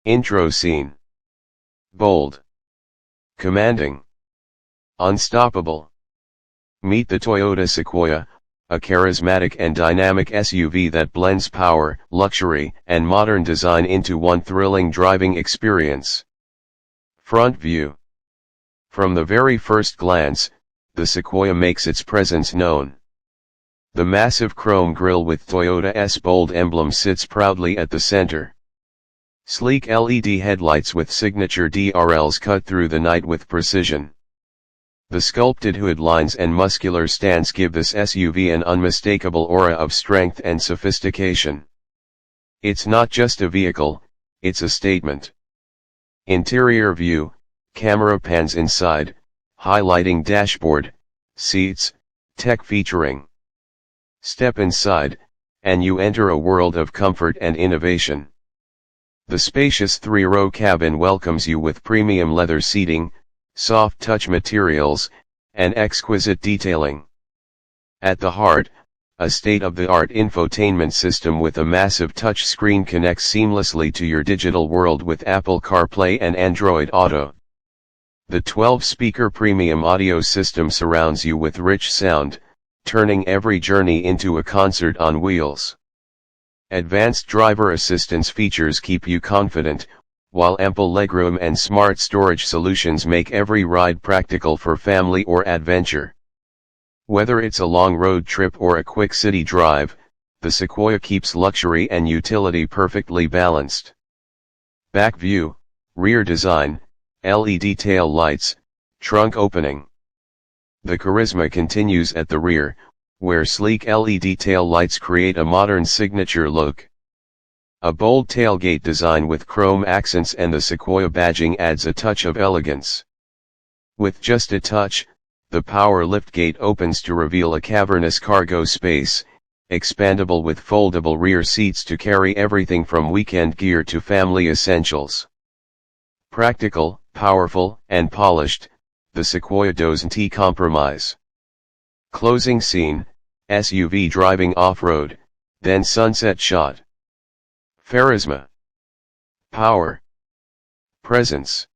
Intro scene. Bold. Commanding. Unstoppable. Meet the Toyota Sequoia, a charismatic and dynamic SUV that blends power, luxury, and modern design into one thrilling driving experience. Front view. From the very first glance, the Sequoia makes its presence known. The massive chrome grille with Toyota's bold emblem sits proudly at the center. Sleek LED headlights with signature DRLs cut through the night with precision. The sculpted hood lines and muscular stance give this SUV an unmistakable aura of strength and sophistication. It's not just a vehicle, it's a statement. Interior view, camera pans inside, highlighting dashboard, seats, tech featuring. Step inside, and you enter a world of comfort and innovation. The spacious three-row cabin welcomes you with premium leather seating, soft touch materials, and exquisite detailing. At the heart, a state-of-the-art infotainment system with a massive touch screen connects seamlessly to your digital world with Apple CarPlay and Android Auto. The 12-speaker premium audio system surrounds you with rich sound, turning every journey into a concert on wheels. Advanced driver assistance features keep you confident, while ample legroom and smart storage solutions make every ride practical for family or adventure. Whether it's a long road trip or a quick city drive, the Sequoia keeps luxury and utility perfectly balanced. Back view, rear design, LED tail lights, trunk opening. The charisma continues at the rear, where sleek LED tail lights create a modern signature look. A bold tailgate design with chrome accents and the Sequoia badging adds a touch of elegance. With just a touch, the power liftgate opens to reveal a cavernous cargo space, expandable with foldable rear seats to carry everything from weekend gear to family essentials. Practical, powerful, and polished, the Sequoia doesn't compromise. Closing scene, SUV driving off-road, then sunset shot. Charisma. Power. Presence.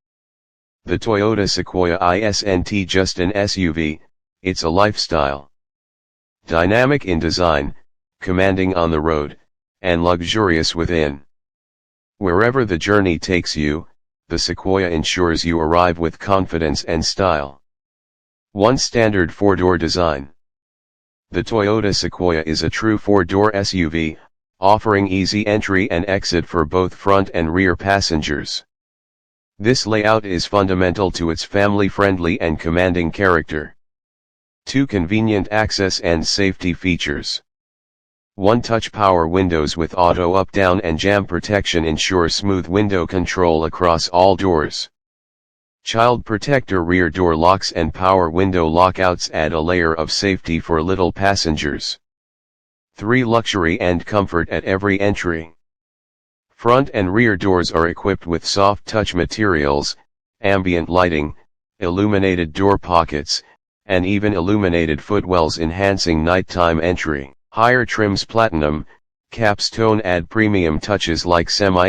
The Toyota Sequoia isn't just an SUV, it's a lifestyle. Dynamic in design, commanding on the road, and luxurious within. Wherever the journey takes you, the Sequoia ensures you arrive with confidence and style. One standard four-door design. The Toyota Sequoia is a true four-door SUV, offering easy entry and exit for both front and rear passengers. This layout is fundamental to its family-friendly and commanding character. 2 convenient access and safety features. 1 touch power windows with auto up-down and jam protection ensure smooth window control across all doors. Child protector rear door locks and power window lockouts add a layer of safety for little passengers. 3 luxury and comfort at every entry. Front and rear doors are equipped with soft touch materials, ambient lighting, illuminated door pockets, and even illuminated footwells enhancing nighttime entry. Higher trims platinum, Capstone add premium touches like semi